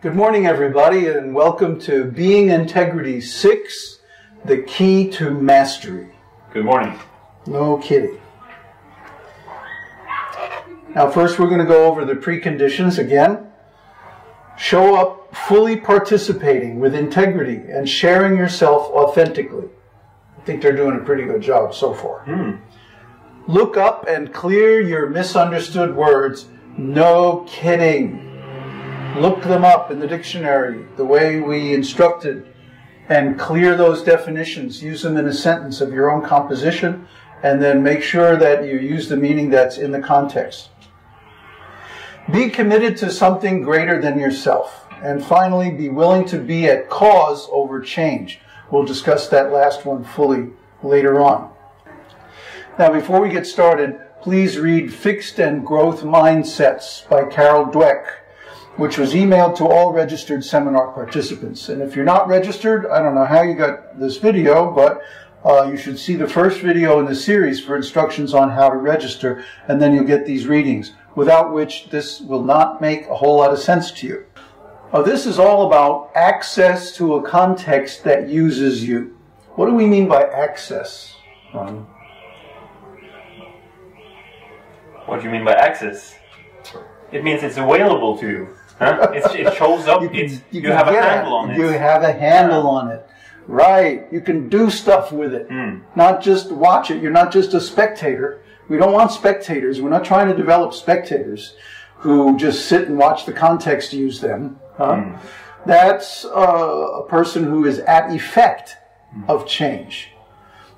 Good morning, everybody, and welcome to Being Integrity 6, The Key to Mastery. Good morning. No kidding. Now, first we're going to go over the preconditions again. Show up fully participating with integrity and sharing yourself authentically. I think they're doing a pretty good job so far. Look up and clear your misunderstood words. No kidding. Look them up in the dictionary, the way we instructed, and clear those definitions. Use them in a sentence of your own composition, and then make sure that you use the meaning that's in the context. Be committed to something greater than yourself. And finally, be willing to be at cause over change. We'll discuss that last one fully later on. Now, before we get started, please read Fixed and Growth Mindsets by Carol Dweck, which was emailed to all registered seminar participants. And if you're not registered, I don't know how you got this video, but you should see the first video in the series for instructions on how to register, and then you'll get these readings, without which this will not make a whole lot of sense to you. This is all about access to a context that uses you. What do we mean by access, Ron? What do you mean by access? It means it's available to you. Huh? It shows up. You have a handle on it. You have a handle on it. Right. You can do stuff with it. Not just watch it. You're not just a spectator. We don't want spectators. We're not trying to develop spectators who just sit and watch the context use them. That's a person who is at effect of change.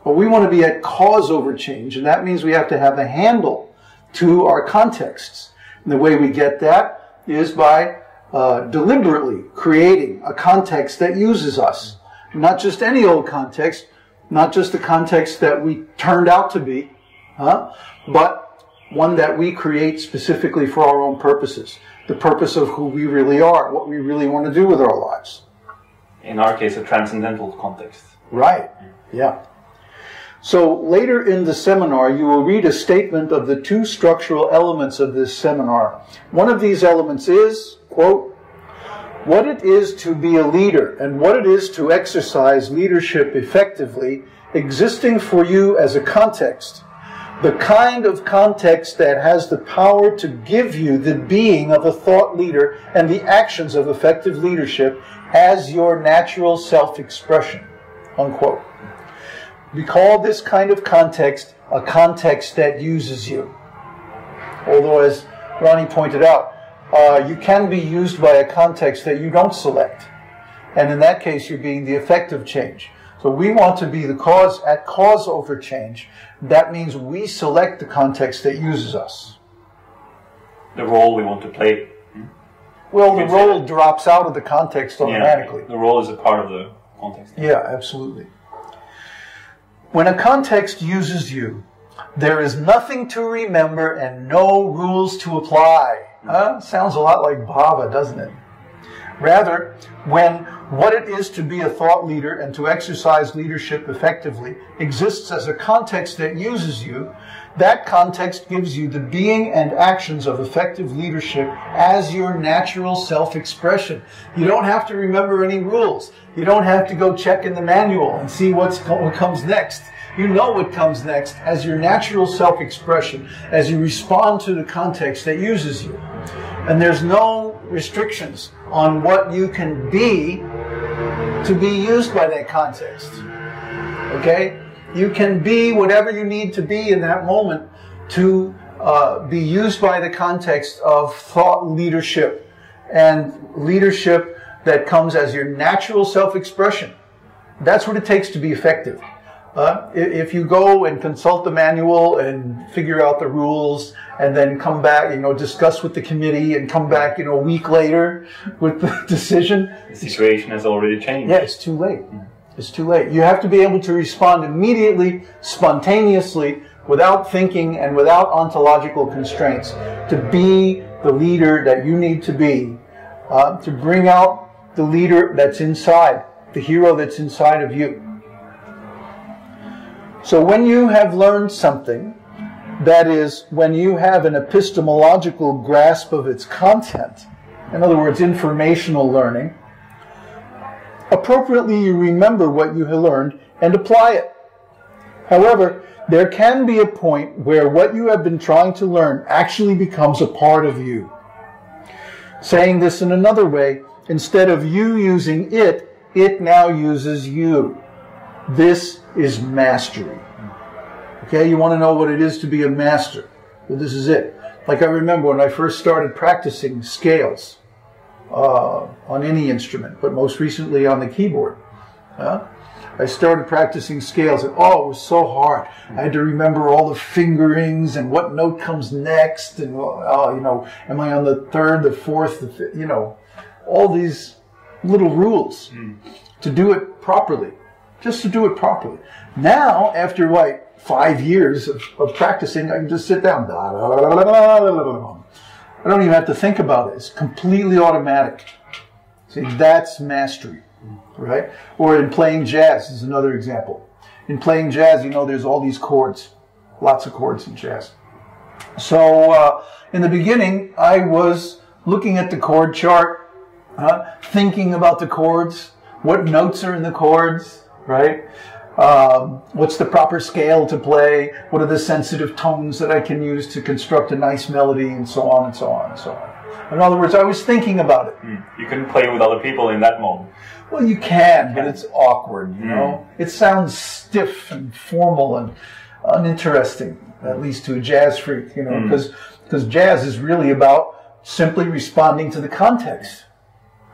But we want to be at cause over change, and that means we have to have a handle to our contexts. And the way we get that is by deliberately creating a context that uses us. Not just any old context, not just the context that we turned out to be, but one that we create specifically for our own purposes. The purpose of who we really are, what we really want to do with our lives. In our case, a transcendental context. Right, yeah. So later in the seminar, you will read a statement of the two structural elements of this seminar. One of these elements is, quote, what it is to be a leader and what it is to exercise leadership effectively, existing for you as a context. The kind of context that has the power to give you the being of a thought leader and the actions of effective leadership as your natural self-expression, unquote. We call this kind of context a context that uses you. Although, as Ronnie pointed out, you can be used by a context that you don't select. And in that case, you're being the effect of change. So we want to be the cause at cause over change. That means we select the context that uses us. The role we want to play. Well, the role drops out of the context automatically. Yeah, the role is a part of the context. Yeah, absolutely. When a context uses you, there is nothing to remember and no rules to apply. Sounds a lot like Bhava, doesn't it? Rather, when what it is to be a thought leader and to exercise leadership effectively exists as a context that uses you, that context gives you the being and actions of effective leadership as your natural self-expression. You don't have to remember any rules. You don't have to go check in the manual and see what comes next. You know what comes next as your natural self-expression, as you respond to the context that uses you. And there's no restrictions on what you can be to be used by that context. Okay? You can be whatever you need to be in that moment to be used by the context of thought leadership and leadership that comes as your natural self-expression. That's what it takes to be effective. If you go and consult the manual and figure out the rules and then come back, discuss with the committee and come back, a week later with the decision. The situation has already changed. Yeah, it's too late. It's too late. You have to be able to respond immediately, spontaneously, without thinking and without ontological constraints, to be the leader that you need to be, to bring out the leader that's inside, the hero that's inside of you. So when you have learned something, that is, when you have an epistemological grasp of its content, in other words, informational learning, appropriately you remember what you have learned and apply it. However, there can be a point where what you have been trying to learn actually becomes a part of you. Saying this in another way, instead of you using it, it now uses you. This is mastery. Okay, you want to know what it is to be a master? Well, this is it. Like I remember when I first started practicing scales on any instrument, but most recently on the keyboard. I started practicing scales, and it was so hard. I had to remember all the fingerings and what note comes next, and am I on the third, the fourth, the fifth, all these little rules to do it properly, just to do it properly. Now, after 5 years of practicing, I can just sit down. I don't even have to think about it. It's completely automatic. See, that's mastery. Right? Or in playing jazz is another example. In playing jazz, there's all these chords. Lots of chords in jazz. So in the beginning, I was looking at the chord chart, thinking about the chords, what notes are in the chords, right? What's the proper scale to play? What are the sensitive tones that I can use to construct a nice melody, and so on and so on and so on. In other words, I was thinking about it. You couldn't play with other people in that moment. Well, you can, but it's awkward, It sounds stiff and formal and uninteresting, at least to a jazz freak, because jazz is really about simply responding to the context.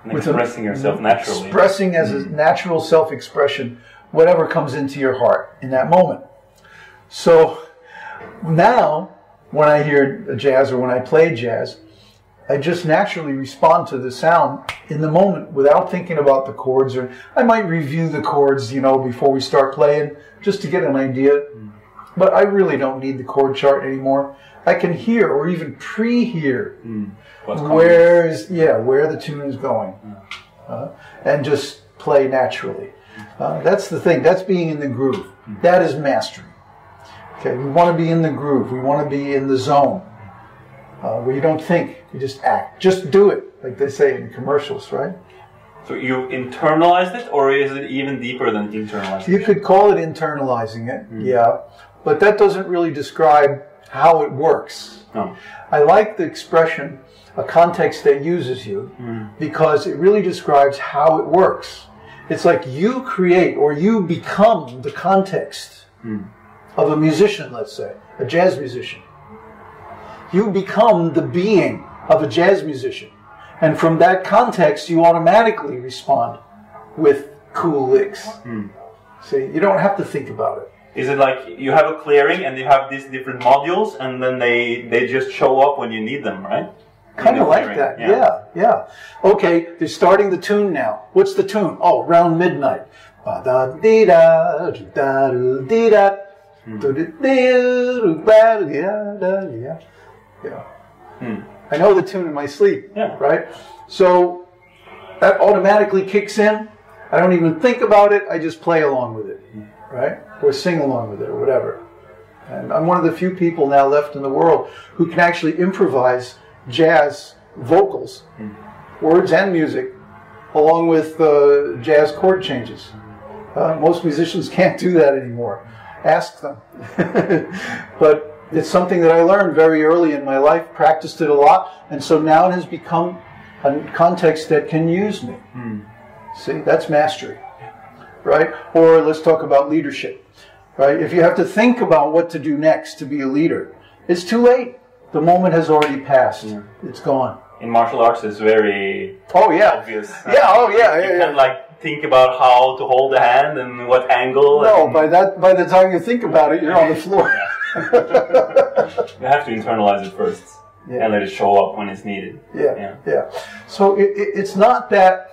And expressing yourself naturally. Expressing as a natural self-expression whatever comes into your heart in that moment. So now, when I hear jazz or when I play jazz, I just naturally respond to the sound in the moment without thinking about the chords, or I might review the chords, before we start playing, just to get an idea. But I really don't need the chord chart anymore. I can hear or even pre-hear where the tune is going, and just play naturally. That's the thing. That's being in the groove. That is mastery. Okay, we want to be in the groove. We want to be in the zone. Where you don't think, you just act. Just do it, like they say in commercials, right? So you internalized it, or is it even deeper than internalizing it? You could call it internalizing it, yeah. But that doesn't really describe how it works. No. I like the expression, a context that uses you, because it really describes how it works. It's like you create or you become the context of a musician, let's say, a jazz musician. You become the being of a jazz musician. And from that context, you automatically respond with cool licks. See, you don't have to think about it. Is it like you have a clearing and you have these different modules and then they just show up when you need them, right? Kind of like that, yeah. Okay, they're starting the tune now. What's the tune? Oh, Round Midnight. I know the tune in my sleep, right? So that automatically kicks in. I don't even think about it. I just play along with it, right? Or sing along with it or whatever. And I'm one of the few people now left in the world who can actually improvise jazz vocals, words and music, along with jazz chord changes. Most musicians can't do that anymore. Ask them. But it's something that I learned very early in my life, practiced it a lot, and so now it has become a context that can use me. See, that's mastery, right? Or let's talk about leadership, right? If you have to think about what to do next to be a leader, it's too late. The moment has already passed. It's gone. In martial arts, it's very obvious. You can't think about how to hold the hand and what angle. No, by the time you think about it, you're on the floor. You have to internalize it first and let it show up when it's needed. Yeah. So it's not that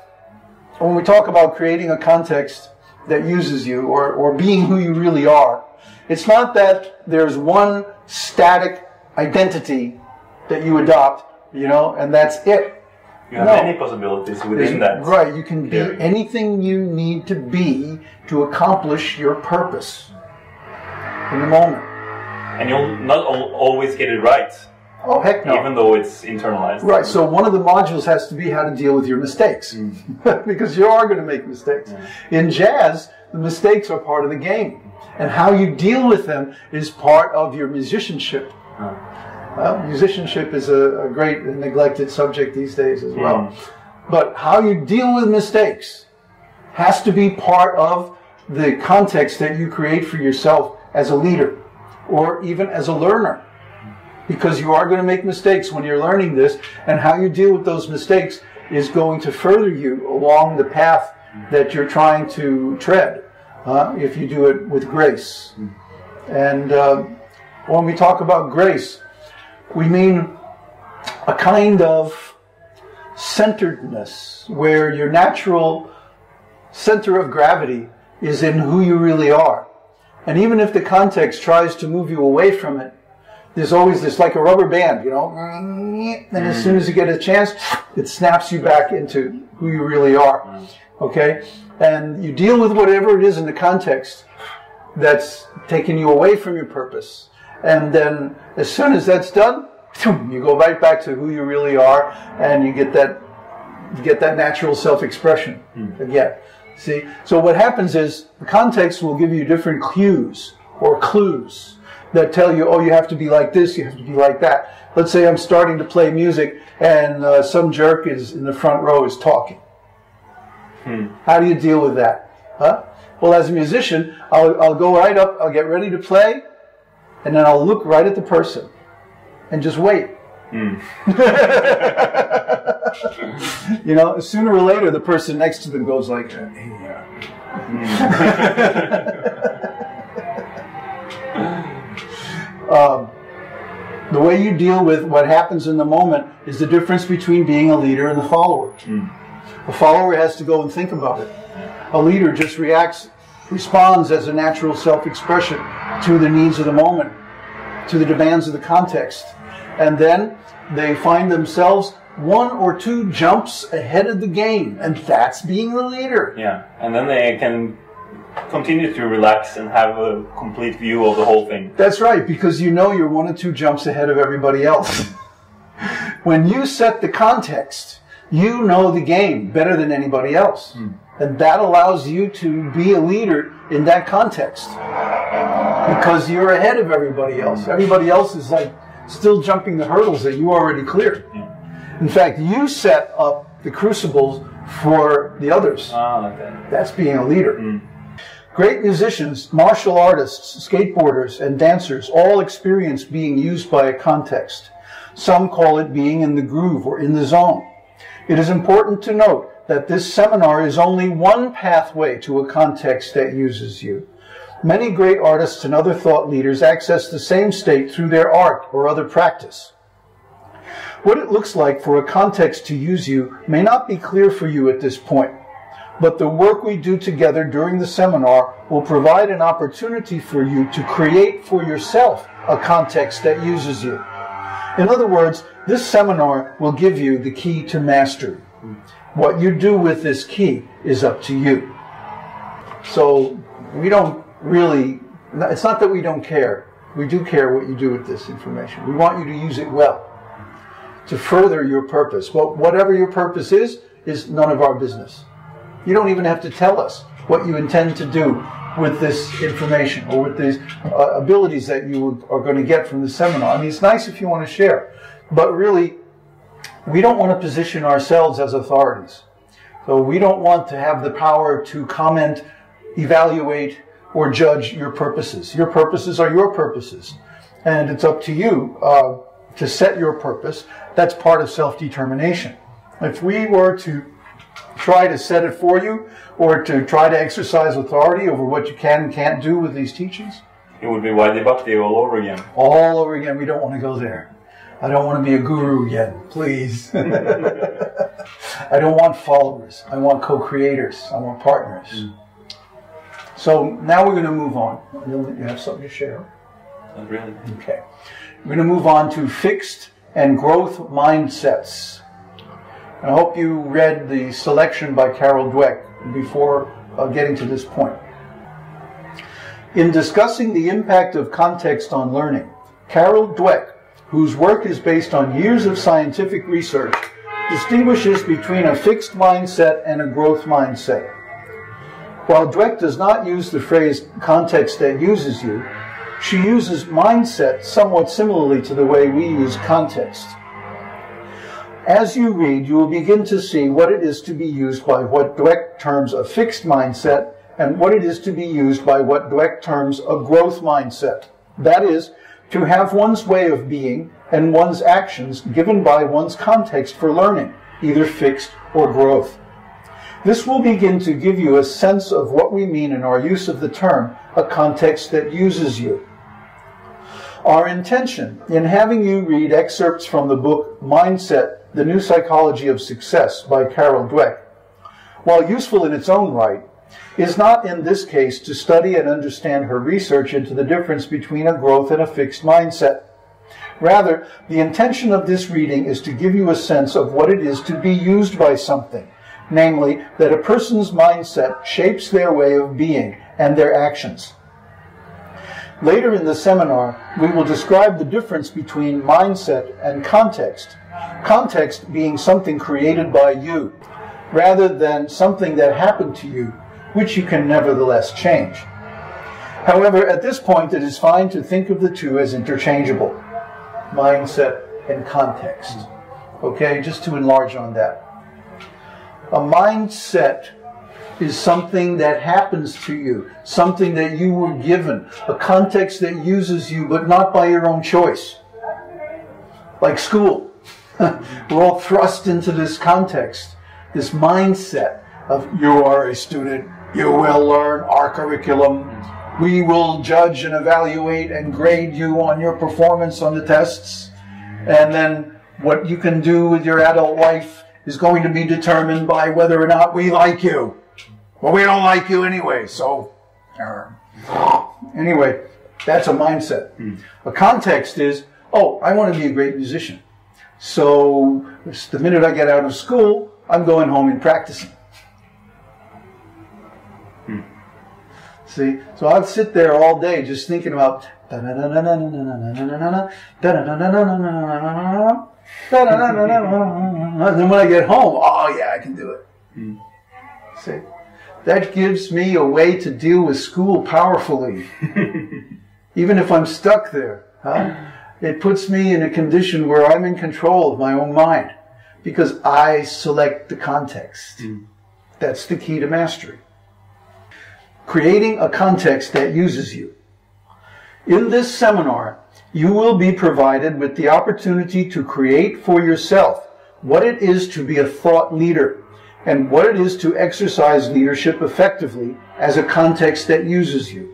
when we talk about creating a context that uses you or being who you really are, it's not that there's one static identity that you adopt, and that's it. You have many possibilities within that. Right, you can be anything you need to be to accomplish your purpose in the moment. And you'll not always get it right. Oh, heck no. Even though it's internalized. Right, so one of the modules has to be how to deal with your mistakes. Because you are going to make mistakes. In jazz, the mistakes are part of the game. And how you deal with them is part of your musicianship. Well, musicianship is a great neglected subject these days as well. But how you deal with mistakes has to be part of the context that you create for yourself as a leader or even as a learner. Because you are going to make mistakes when you're learning this, and how you deal with those mistakes is going to further you along the path that you're trying to tread, if you do it with grace. And when we talk about grace, we mean a kind of centeredness where your natural center of gravity is in who you really are. And even if the context tries to move you away from it, there's always this, like a rubber band, you know, and as soon as you get a chance, it snaps you back into who you really are, okay? And you deal with whatever it is in the context that's taking you away from your purpose. And then as soon as that's done, you go right back to who you really are, and you get that natural self-expression again. See? So what happens is the context will give you different cues or clues that tell you, oh, you have to be like this, you have to be like that. Let's say I'm starting to play music and some jerk is in the front row is talking. How do you deal with that? Huh? Well, as a musician, I'll go right up, I'll get ready to play, and then I'll look right at the person and just wait. You know, sooner or later, the person next to them goes like, hey, the way you deal with what happens in the moment is the difference between being a leader and the follower. A follower has to go and think about it. A leader just responds as a natural self-expression to the needs of the moment, to the demands of the context. And then they find themselves one or two jumps ahead of the game, and that's being the leader. Yeah, and then they can continue to relax and have a complete view of the whole thing. That's right, because you know you're one or two jumps ahead of everybody else. When you set the context, you know the game better than anybody else. And that allows you to be a leader in that context. Because you're ahead of everybody else. Everybody else is like still jumping the hurdles that you already cleared. In fact, you set up the crucibles for the others. That's being a leader. Great musicians, martial artists, skateboarders, and dancers all experience being used by a context. Some call it being in the groove or in the zone. It is important to note that this seminar is only one pathway to a context that uses you. Many great artists and other thought leaders access the same state through their art or other practice. What it looks like for a context to use you may not be clear for you at this point, but the work we do together during the seminar will provide an opportunity for you to create for yourself a context that uses you. In other words, this seminar will give you the key to mastery. What you do with this key is up to you. So we don't really, it's not that we don't care. We do care what you do with this information. We want you to use it well to further your purpose. But whatever your purpose is none of our business. You don't even have to tell us what you intend to do with this information or with these abilities that you are going to get from the seminar. I mean, it's nice if you want to share, but really, we don't want to position ourselves as authorities. So we don't want to have the power to comment, evaluate, or judge your purposes. Your purposes are your purposes. And it's up to you to set your purpose. That's part of self-determination. If we were to try to set it for you, or to try to exercise authority over what you can and can't do with these teachings, it would be Vaidya Bhakti all over again. All over again. We don't want to go there. I don't want to be a guru again, please. I don't want followers. I want co-creators. I want partners. So now we're going to move on. You have something to share? Not really. Okay. We're going to move on to fixed and growth mindsets. I hope you read the selection by Carol Dweck before getting to this point. In discussing the impact of context on learning, Carol Dweck, whose work is based on years of scientific research, distinguishes between a fixed mindset and a growth mindset. While Dweck does not use the phrase context that uses you, she uses mindset somewhat similarly to the way we use context. As you read, you will begin to see what it is to be used by what Dweck terms a fixed mindset and what it is to be used by what Dweck terms a growth mindset. That is, to have one's way of being and one's actions given by one's context for learning, either fixed or growth. This will begin to give you a sense of what we mean in our use of the term, a context that uses you. Our intention in having you read excerpts from the book Mindset, The New Psychology of Success by Carol Dweck, while useful in its own right, is not in this case to study and understand her research into the difference between a growth and a fixed mindset. Rather, the intention of this reading is to give you a sense of what it is to be used by something, namely, that a person's mindset shapes their way of being and their actions. Later in the seminar, we will describe the difference between mindset and context. Context being something created by you, rather than something that happened to you, which you can nevertheless change. However, at this point, it is fine to think of the two as interchangeable, mindset and context. Okay, just to enlarge on that. A mindset is something that happens to you, something that you were given, a context that uses you, but not by your own choice. Like school. We're all thrust into this context, this mindset of you are a student, you will learn our curriculum, we will judge and evaluate and grade you on your performance on the tests, and then what you can do with your adult life is going to be determined by whether or not we like you. Well, we don't like you anyway, so... Anyway, that's a mindset. A context is, oh, I want to be a great musician. So the minute I get out of school, I'm going home and practicing. See? So I'd sit there all day just thinking about... Then when I get home, oh yeah, I can do it. See? That gives me a way to deal with school powerfully. Even if I'm stuck there. It puts me in a condition where I'm in control of my own mind. Because I select the context. That's the key to mastery. Creating a context that uses you. In this seminar, you will be provided with the opportunity to create for yourself what it is to be a thought leader and what it is to exercise leadership effectively as a context that uses you.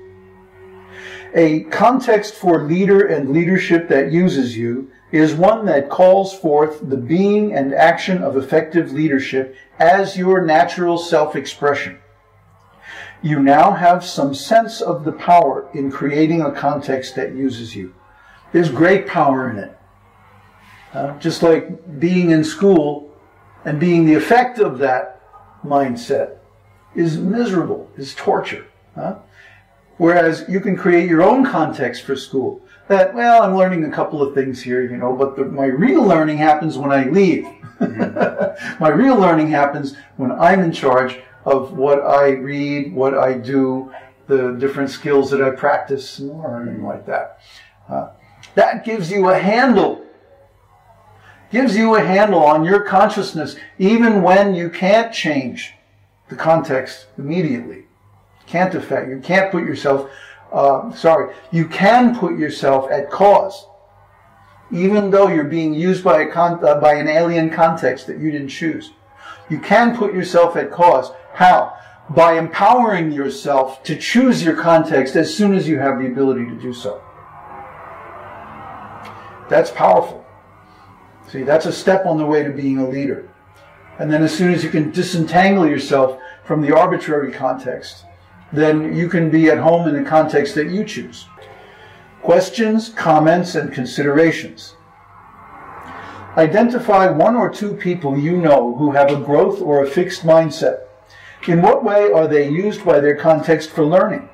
A context for leader and leadership that uses you is one that calls forth the being and action of effective leadership as your natural self-expression. You now have some sense of the power in creating a context that uses you. There's great power in it. Just like being in school and being the effect of that mindset is miserable, is torture. Whereas you can create your own context for school. That, well, I'm learning a couple of things here, you know, but my real learning happens when I leave. My real learning happens when I'm in charge of what I read, what I do, the different skills that I practice and learning like that. That gives you a handle. Gives you a handle on your consciousness, even when you can't change the context immediately. Can't affect, you can't put yourself, you can put yourself at cause, even though you're being used by an alien context that you didn't choose. You can put yourself at cause. How? By empowering yourself to choose your context as soon as you have the ability to do so. That's powerful. See, that's a step on the way to being a leader. And then as soon as you can disentangle yourself from the arbitrary context, then you can be at home in the context that you choose. Questions, comments, and considerations. Identify one or two people you know who have a growth or a fixed mindset. In what way are they used by their context for learning?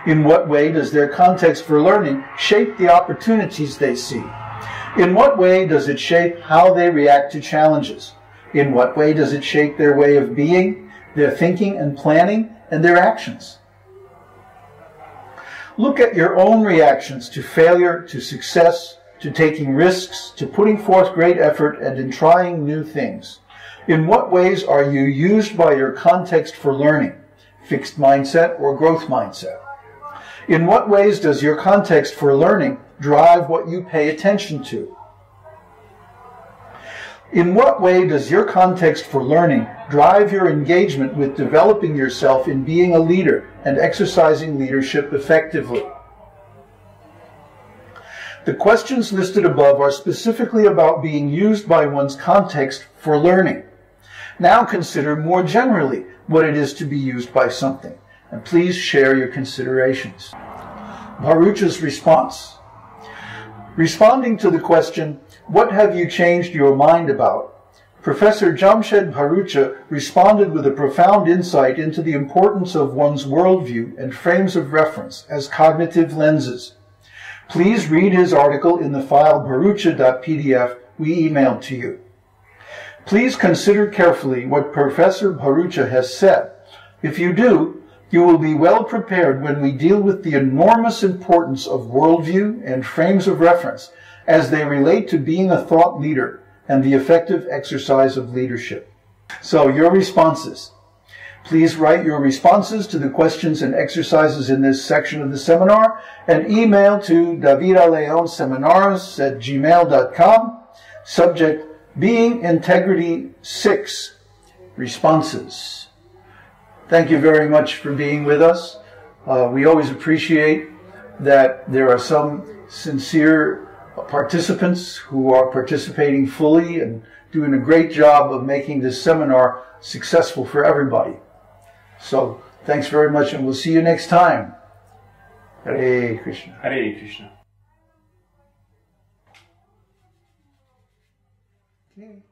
In what way does their context for learning shape the opportunities they see? In what way does it shape how they react to challenges? In what way does it shape their way of being, their thinking and planning, and their actions? Look at your own reactions to failure, to success, to taking risks, to putting forth great effort, and in trying new things. In what ways are you used by your context for learning, fixed mindset or growth mindset? In what ways does your context for learning drive what you pay attention to? In what way does your context for learning drive your engagement with developing yourself in being a leader and exercising leadership effectively? The questions listed above are specifically about being used by one's context for learning. Now consider more generally what it is to be used by something, and please share your considerations. Bharucha's response. Responding to the question, "What have you changed your mind about?" Professor Jamshed Bharucha responded with a profound insight into the importance of one's worldview and frames of reference as cognitive lenses. Please read his article in the file bharucha.pdf we emailed to you. Please consider carefully what Professor Bharucha has said. If you do, you will be well prepared when we deal with the enormous importance of worldview and frames of reference as they relate to being a thought leader and the effective exercise of leadership. So, your responses. Please write your responses to the questions and exercises in this section of the seminar and email to davidaleonseminars@gmail.com. Subject, Being Integrity 6, Responses. Thank you very much for being with us. We always appreciate that there are some sincere participants who are participating fully and doing a great job of making this seminar successful for everybody. So, thanks very much, and we'll see you next time. Hare Krishna. Hare Krishna. Okay.